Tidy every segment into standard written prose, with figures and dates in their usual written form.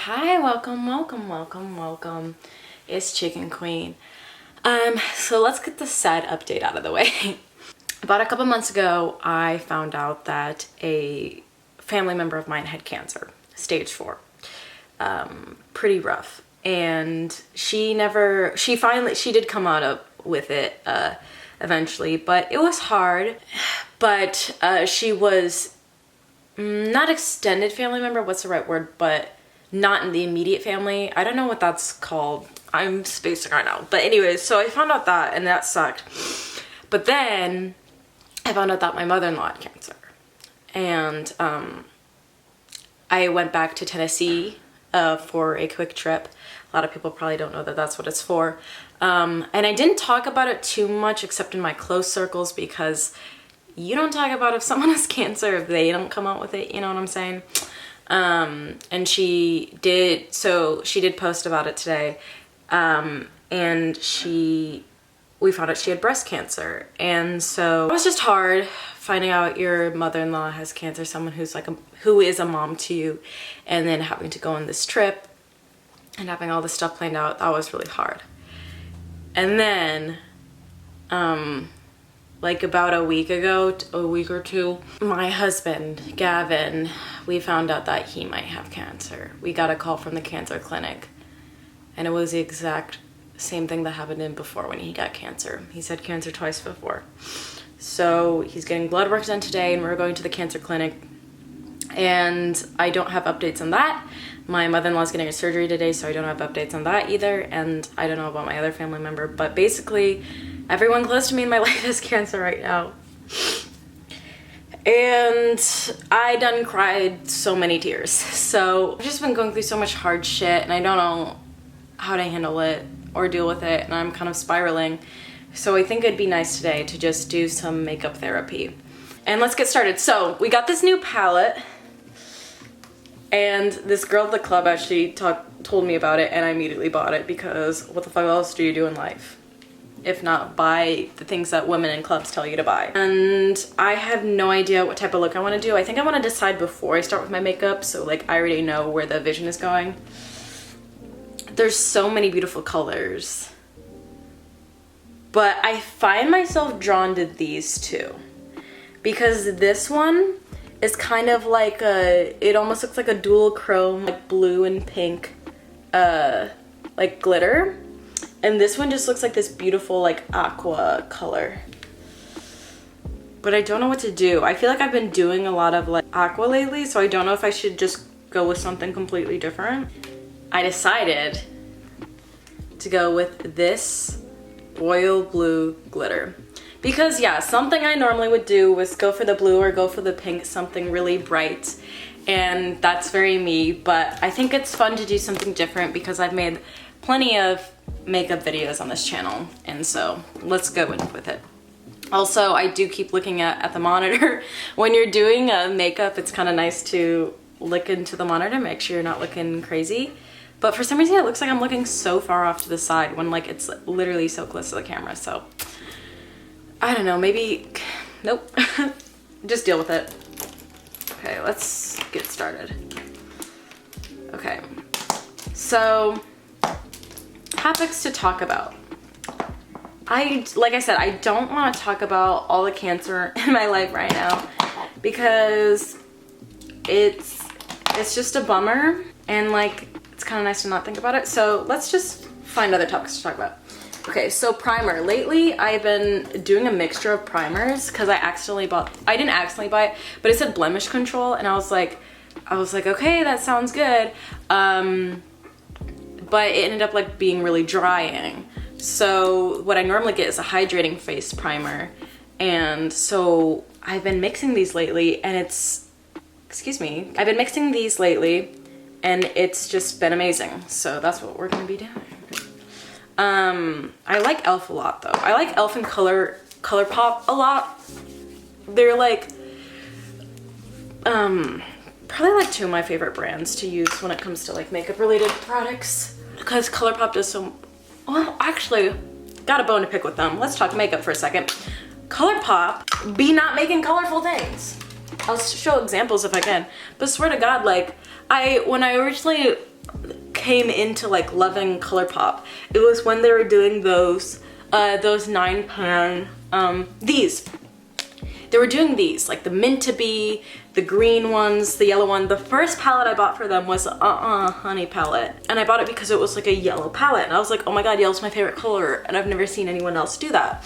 Hi, welcome. It's Chicken Queen. So let's get the sad update out of the way. About a couple months ago, I found out that a family member of mine had cancer, stage 4. Pretty rough. And she did come out with it eventually, but it was hard. But she was not extended family member, what's the right word, but not in the immediate family. I don't know what that's called. I'm spacing right now. But anyways, so I found out that, and that sucked. But then I found out that my mother-in-law had cancer. And I went back to Tennessee for a quick trip. A lot of people probably don't know that that's what it's for. And I didn't talk about it too much except in my close circles, because you don't talk about if someone has cancer if they don't come out with it, you know what I'm saying? And she did post about it today. And we found out she had breast cancer. And so it was just hard finding out your mother-in-law has cancer, someone who is a mom to you, and then having to go on this trip and having all this stuff planned out. That was really hard. And then, like about a week or two, my husband, Gavin, we found out that he might have cancer. We got a call from the cancer clinic, and it was the exact same thing that happened to him before when he got cancer. He's had cancer twice before. So he's getting blood work done today, and we're going to the cancer clinic, and I don't have updates on that. My mother-in-law's getting a surgery today, so I don't have updates on that either, and I don't know about my other family member, but basically everyone close to me in my life has cancer right now. And I done cried so many tears. So I've just been going through so much hard shit, and I don't know how to handle it or deal with it, and I'm kind of spiraling. So I think it'd be nice today to just do some makeup therapy. And let's get started. So we got this new palette, and this girl at the club actually told me about it, and I immediately bought it, because what the fuck else do you do in life if not buy the things that women in clubs tell you to buy? And I have no idea what type of look I want to do. I think I want to decide before I start with my makeup, so like I already know where the vision is going. There's so many beautiful colors, but I find myself drawn to these two, because this one is kind of like it almost looks like a dual chrome, like blue and pink, like glitter. And this one just looks like this beautiful, like, aqua color. But I don't know what to do. I feel like I've been doing a lot of, like, aqua lately, so I don't know if I should just go with something completely different. I decided to go with this royal blue glitter. Because, yeah, something I normally would do was go for the blue or go for the pink, something really bright. And that's very me, but I think it's fun to do something different, because I've made plenty of makeup videos on this channel, and so let's go in with it. Also, I do keep looking at the monitor. When you're doing makeup, it's kind of nice to look into the monitor, make sure you're not looking crazy. But for some reason, it looks like I'm looking so far off to the side when like it's literally so close to the camera. So I don't know, maybe, nope. Just deal with it. Okay, let's get started. Okay, so topics to talk about. Like I said, I don't want to talk about all the cancer in my life right now, because it's just a bummer, and like it's kind of nice to not think about it. So let's just find other topics to talk about. Okay, so primer. Lately I've been doing a mixture of primers, because I didn't accidentally buy it, but it said blemish control, and I was like, okay, that sounds good. But it ended up like being really drying. So what I normally get is a hydrating face primer. And so I've been mixing these lately, and I've been mixing these lately, and it's just been amazing. So that's what we're gonna be doing. I like e.l.f. a lot though. I like e.l.f. and Colourpop a lot. They're like, probably like two of my favorite brands to use when it comes to like makeup related products, because Colourpop does so well. Actually, got a bone to pick with them. Let's talk makeup for a second. Colourpop be not making colorful things. I'll show examples if I can, but swear to God, like when I originally came into like loving Colourpop, it was when they were doing those 9-pan, these. They were doing these, like the mint to be, the green ones, the yellow one. The first palette I bought for them was Honey palette. And I bought it because it was like a yellow palette. And I was like, oh my god, yellow's my favorite color. And I've never seen anyone else do that.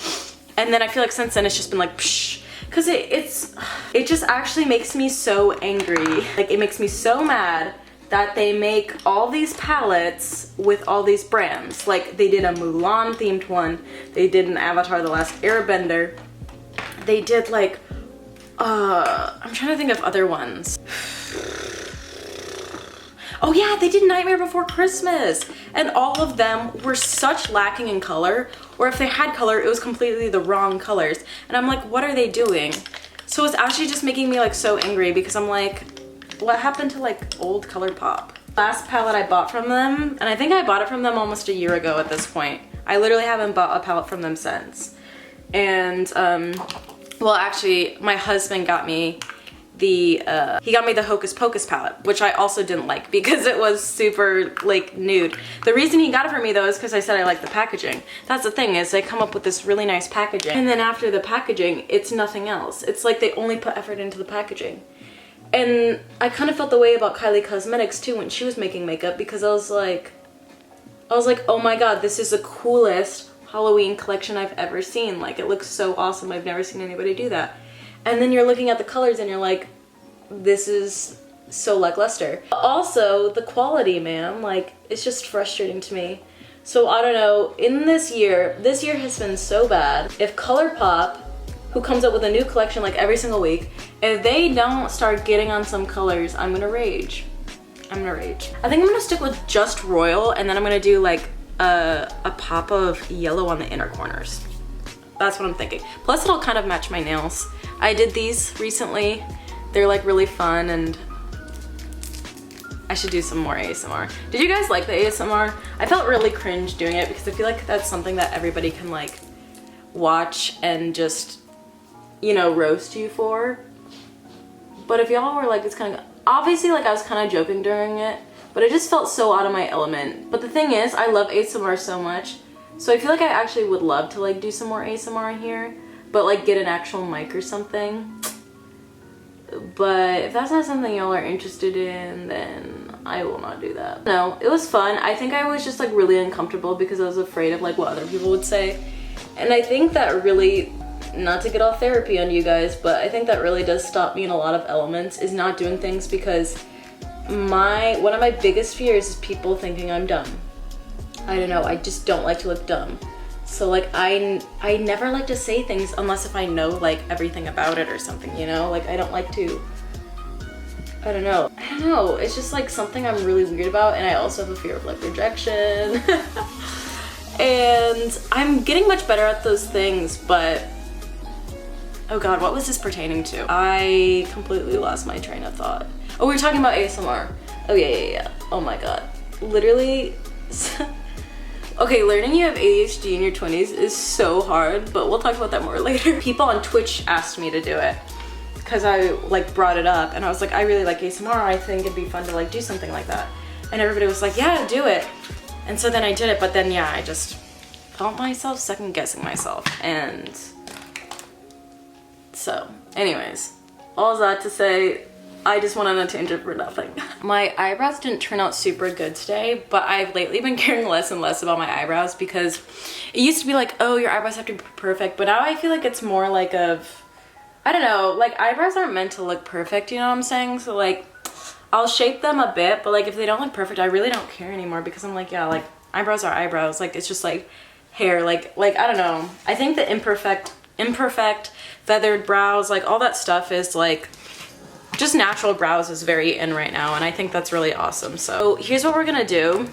And then I feel like since then it's just been like, psh. Cause it just actually makes me so angry. Like it makes me so mad that they make all these palettes with all these brands. Like they did a Mulan themed one. They did an Avatar The Last Airbender. They did like, I'm trying to think of other ones. Oh yeah, they did Nightmare Before Christmas. And all of them were such lacking in color, or if they had color, it was completely the wrong colors. And I'm like, what are they doing? So it's actually just making me like so angry because I'm like, what happened to like old Colourpop? Last palette I bought from them, and I think I bought it from them almost a year ago at this point. I literally haven't bought a palette from them since. And well, actually, my husband got me the Hocus Pocus palette, which I also didn't like because it was super like nude. The reason he got it for me though is because I said I like the packaging. That's the thing, is they come up with this really nice packaging, and then after the packaging, it's nothing else. It's like they only put effort into the packaging. And I kind of felt the way about Kylie Cosmetics too when she was making makeup, because I was like, oh my god, this is the coolest Halloween collection I've ever seen. Like it looks so awesome. I've never seen anybody do that. And then you're looking at the colors and you're like, this is so lackluster. Also, the quality, man, like it's just frustrating to me. So I don't know, in this year has been so bad. If Colourpop, who comes up with a new collection like every single week, if they don't start getting on some colors, I'm gonna rage. I'm gonna rage. I think I'm gonna stick with just Royal, and then I'm gonna do like a pop of yellow on the inner corners. That's what I'm thinking. Plus it'll kind of match my nails. I did these recently. They're like really fun, and I should do some more ASMR. Did you guys like the ASMR? I felt really cringe doing it because I feel like that's something that everybody can like watch and just, you know, roast you for. But if y'all were like, it's kind of, obviously like I was kind of joking during it, but I just felt so out of my element. But the thing is, I love ASMR so much, so I feel like I actually would love to like do some more ASMR in here, but like get an actual mic or something. But if that's not something y'all are interested in, then I will not do that. No, it was fun. I think I was just like really uncomfortable because I was afraid of like what other people would say. And I think that really, not to get all therapy on you guys, but I think that really does stop me in a lot of elements, is not doing things, because one of my biggest fears is people thinking I'm dumb. I don't know, I just don't like to look dumb. So like I never like to say things unless if I know like everything about it or something, you know? Like I don't like to, I don't know, it's just like something I'm really weird about, and I also have a fear of like rejection. And I'm getting much better at those things, but oh god, what was this pertaining to? I completely lost my train of thought. Oh, we were talking about ASMR. Oh yeah. Oh my god. Literally, okay, learning you have ADHD in your 20s is so hard, but we'll talk about that more later. People on Twitch asked me to do it because I like brought it up, and I was like, I really like ASMR, I think it'd be fun to like do something like that. And everybody was like, yeah, do it. And so then I did it, but then yeah, I just felt myself second guessing myself. And so anyways, all that to say, I just went on a tangent for nothing. My eyebrows didn't turn out super good today, but I've lately been caring less and less about my eyebrows, because it used to be like, oh, your eyebrows have to be perfect, but now I feel like it's more like of, I don't know, like eyebrows aren't meant to look perfect, you know what I'm saying? So like, I'll shape them a bit, but like if they don't look perfect, I really don't care anymore, because I'm like, yeah, like eyebrows are eyebrows, like it's just like hair, like I don't know. I think the imperfect, feathered brows, like all that stuff is like, just natural brows is very in right now, and I think that's really awesome. So here's what we're gonna do.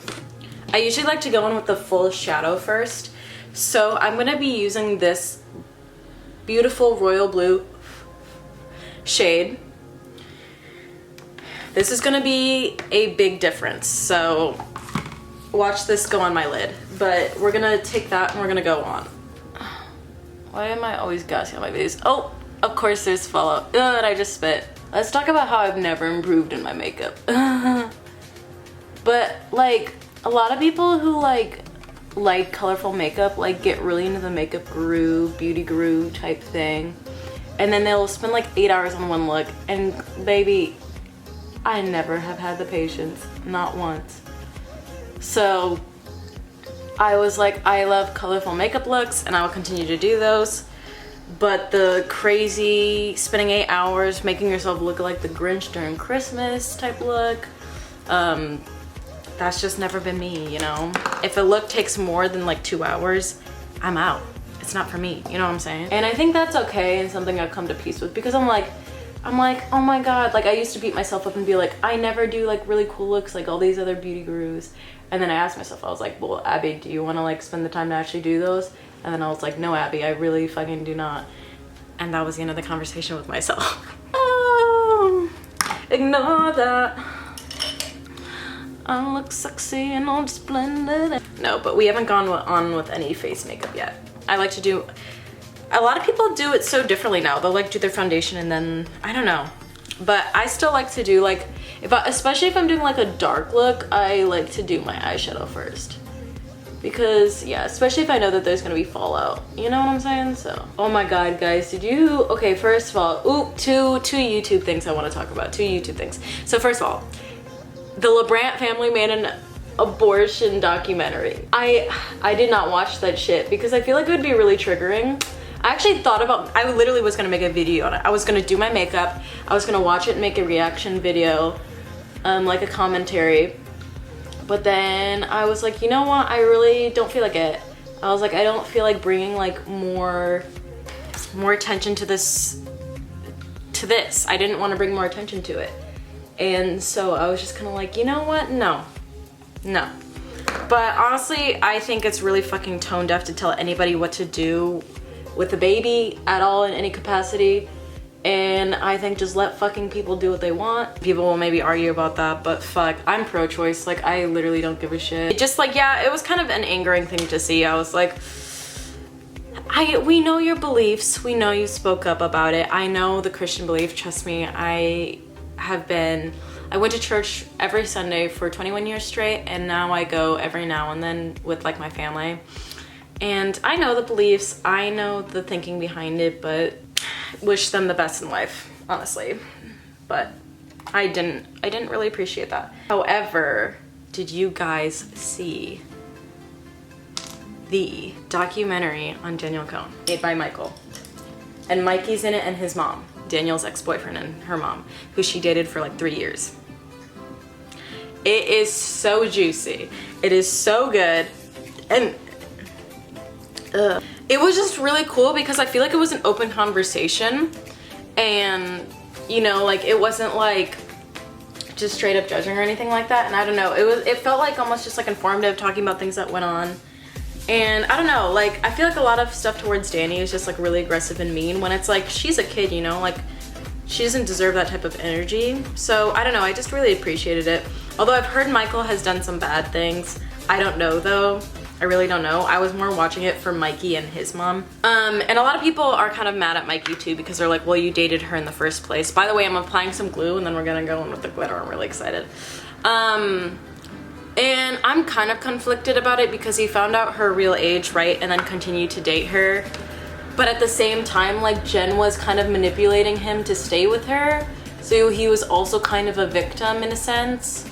I usually like to go in with the full shadow first. So I'm gonna be using this beautiful royal blue shade. This is gonna be a big difference, so watch this go on my lid. But we're gonna take that and we're gonna go on. Why am I always gassing on my face? Oh, of course there's fallout. Ugh, and I just spit. Let's talk about how I've never improved in my makeup. But like a lot of people who like colorful makeup like get really into the makeup guru, beauty guru type thing, and then they'll spend like 8 hours on one look, and baby, I never have had the patience, not once. So I was like, I love colorful makeup looks and I will continue to do those, but the crazy spending 8 hours making yourself look like the Grinch during Christmas type look, that's just never been me, you know? If a look takes more than like 2 hours, I'm out. It's not for me, you know what I'm saying? And I think that's okay and something I've come to peace with, because I'm like, oh my god, like I used to beat myself up and be like, I never do like really cool looks like all these other beauty gurus. And then I asked myself, I was like, well, Abby, do you want to like spend the time to actually do those? And then I was like, no, Abby, I really fucking do not. And that was the end of the conversation with myself. Oh, ignore that. I look sexy and all splendid. No, but we haven't gone on with any face makeup yet. I like to do, a lot of people do it so differently now. They'll like do their foundation and then, I don't know. But I still like to do like, especially if I'm doing like a dark look, I like to do my eyeshadow first. Because yeah, especially if I know that there's gonna be fallout. You know what I'm saying? So, oh my god, guys, okay, first of all, two YouTube things I wanna talk about, 2 YouTube things. So first of all, the LeBrant family made an abortion documentary. I did not watch that shit because I feel like it would be really triggering. I actually thought about, I literally was gonna make a video on it. I was gonna do my makeup, I was gonna watch it and make a reaction video, like a commentary. But then I was like, you know what? I really don't feel like it. I was like, I don't feel like bringing like more attention to this. I didn't want to bring more attention to it. And so I was just kind of like, you know what? No. But honestly, I think it's really fucking tone deaf to tell anybody what to do with the baby at all in any capacity. And I think just let fucking people do what they want. People will maybe argue about that, but fuck, I'm pro-choice. Like, I literally don't give a shit. It just like, yeah, it was kind of an angering thing to see. I was like, we know your beliefs. We know you spoke up about it. I know the Christian belief. Trust me, I went to church every Sunday for 21 years straight, and now I go every now and then with like my family. And I know the beliefs, I know the thinking behind it, but wish them the best in life, honestly. But I didn't really appreciate that. However, did you guys see the documentary on Danielle Cohn made by Michael? And Mikey's in it and his mom, Danielle's ex-boyfriend, and her mom, who she dated for like 3 years. It is so juicy. It is so good. And it was just really cool because I feel like it was an open conversation, and you know, like it wasn't like just straight up judging or anything like that. And I don't know, it felt like almost just like informative, talking about things that went on. And I don't know, like I feel like a lot of stuff towards Danny is just like really aggressive and mean, when it's like she's a kid, you know, like she doesn't deserve that type of energy. So I don't know, I just really appreciated it. Although I've heard Michael has done some bad things. I don't know though. I really don't know. I was more watching it for Mikey and his mom. And a lot of people are kind of mad at Mikey too, because they're like, well, you dated her in the first place. By the way, I'm applying some glue and then we're gonna go in with the glitter. I'm really excited. And I'm kind of conflicted about it because he found out her real age, right? And then continued to date her. But at the same time, like Jen was kind of manipulating him to stay with her. So he was also kind of a victim in a sense.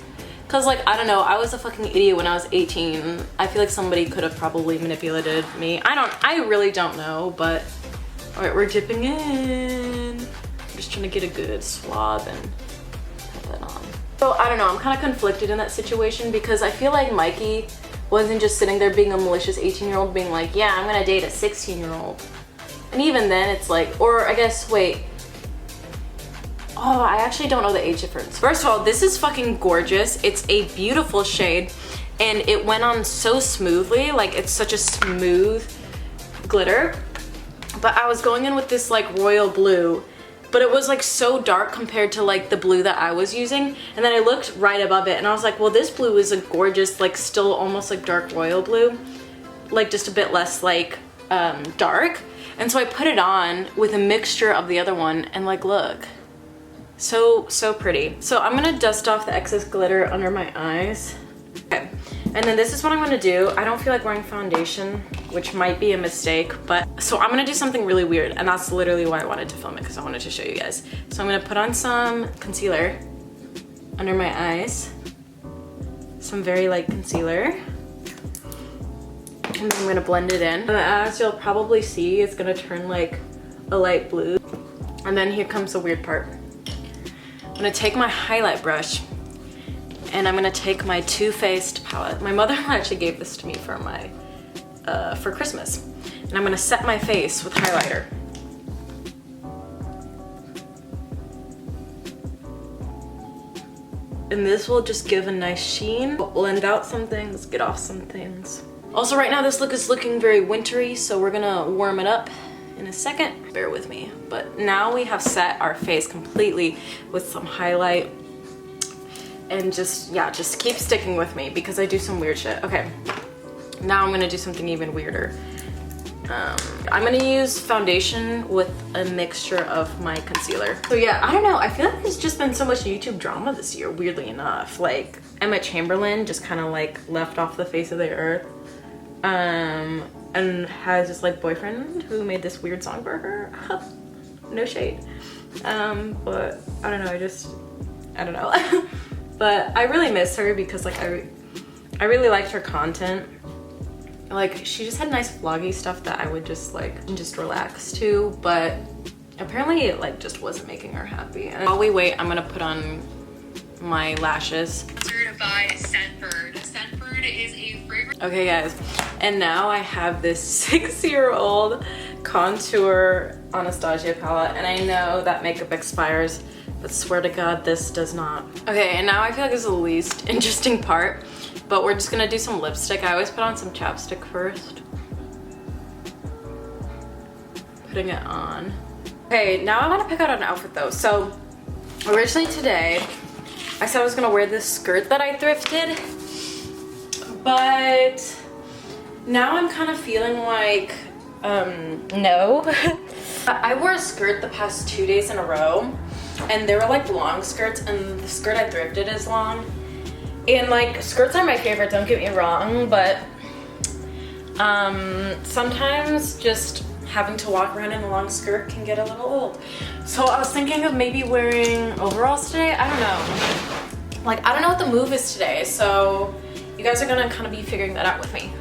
Cause like, I don't know, I was a fucking idiot when I was 18. I feel like somebody could have probably manipulated me. I really don't know, but all right, we're dipping in. I'm just trying to get a good swab and put that on. So I don't know, I'm kind of conflicted in that situation because I feel like Mikey wasn't just sitting there being a malicious 18-year-old being like, yeah, I'm gonna date a 16-year-old. And even then it's like, or I guess, wait. Oh, I actually don't know the age difference. First of all, this is fucking gorgeous. It's a beautiful shade and it went on so smoothly. Like it's such a smooth glitter. But I was going in with this like royal blue, but it was like so dark compared to like the blue that I was using. And then I looked right above it and I was like, well, this blue is a gorgeous, like still almost like dark royal blue. Like just a bit less like dark. And so I put it on with a mixture of the other one and like, look. So pretty. So I'm gonna dust off the excess glitter under my eyes. And then this is what I'm gonna do. I don't feel like wearing foundation, which might be a mistake, but so I'm gonna do something really weird, and that's literally why I wanted to film it, because I wanted to show you guys. So I'm gonna put on some concealer under my eyes, some very light concealer, and then I'm gonna blend it in. And as you'll probably see, it's gonna turn like a light blue. And then here comes the weird part. I'm gonna take my highlight brush and I'm gonna take my Too Faced palette. My mother actually gave this to me for my, for Christmas. And I'm gonna set my face with highlighter. And this will just give a nice sheen. Blend out some things, get off some things. Also right now this look is looking very wintry, so we're gonna warm it up in a second. Bear with me. But now we have set our face completely with some highlight. And just, yeah, just keep sticking with me because I do some weird shit. Okay, now I'm gonna do something even weirder. I'm gonna use foundation with a mixture of my concealer. So yeah, I don't know, I feel like there's just been so much YouTube drama this year, weirdly enough. Like, Emma Chamberlain just kind of like left off the face of the earth. And has this like boyfriend who made this weird song for her. No shade. But I don't know, I don't know. But I really miss her because like I really liked her content. Like she just had nice vloggy stuff that I would just like just relax to, but apparently it like just wasn't making her happy. And while we wait, I'm gonna put on my lashes. Certified Scentbird. Scentbird is a fragrance. Okay guys, and now I have this 6-year-old contour Anastasia palette, and I know that makeup expires, but swear to God, this does not. Okay, and now I feel like this is the least interesting part, but we're just gonna do some lipstick. I always put on some chapstick first. Putting it on. Okay, now I wanna pick out an outfit though. So, originally today, I said I was gonna wear this skirt that I thrifted, but now I'm kind of feeling like, no. I wore a skirt the past 2 days in a row, and they were like long skirts, and the skirt I thrifted is long. And like, skirts are my favorite, don't get me wrong, but sometimes just having to walk around in a long skirt can get a little old. So I was thinking of maybe wearing overalls today. I don't know. Like, I don't know what the move is today, so you guys are gonna kind of be figuring that out with me.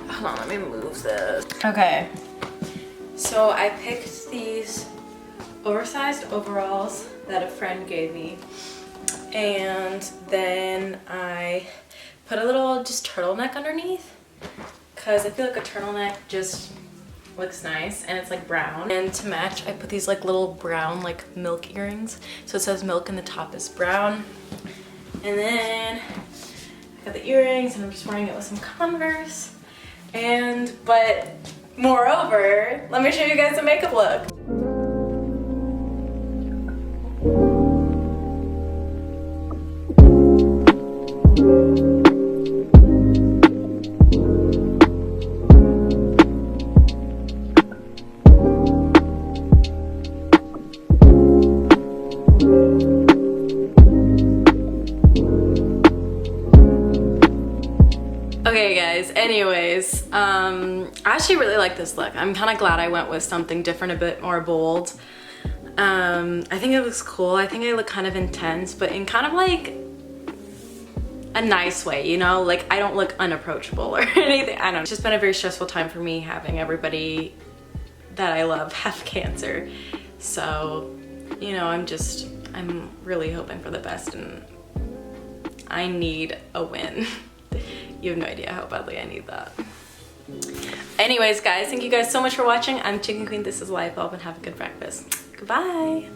Hold on, let me move this. Okay, so I picked these oversized overalls that a friend gave me, and then I put a little just turtleneck underneath because I feel like a turtleneck just looks nice, and it's like brown. And to match, I put these like little brown like milk earrings, so it says milk and the top is brown. And then I got the earrings, and I'm just wearing it with some Converse. But moreover, let me show you guys the makeup look. Okay guys, anyways, I actually really like this look. I'm kind of glad I went with something different, a bit more bold. I think it looks cool. I think I look kind of intense, but in kind of like a nice way, you know? Like, I don't look unapproachable or anything. I don't know. It's just been a very stressful time for me having everybody that I love have cancer. So, you know, I'm really hoping for the best, and I need a win. You have no idea how badly I need that. Anyways, guys, thank you guys so much for watching. I'm Chicken Queen. This is Life Bulb, and have a good breakfast. Goodbye.